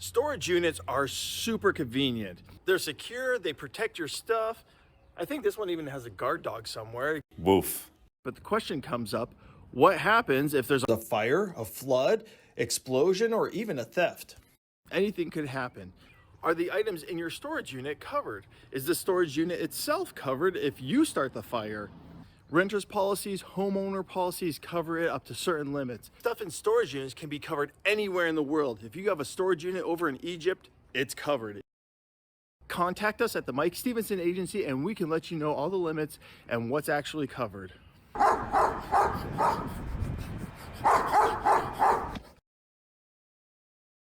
Storage units are super convenient. They're secure, they protect your stuff. I think this one even has a guard dog somewhere. Woof. But the question comes up, what happens if there's a fire, a flood, explosion, or even a theft? Anything could happen. Are the items in your storage unit covered? Is the storage unit itself covered if you start the fire? Renters policies, homeowner policies cover it up to certain limits. Stuff in storage units can be covered anywhere in the world. If you have a storage unit over in Egypt, it's covered. Contact us at the Mike Stevenson Agency and we can let you know all the limits and what's actually covered.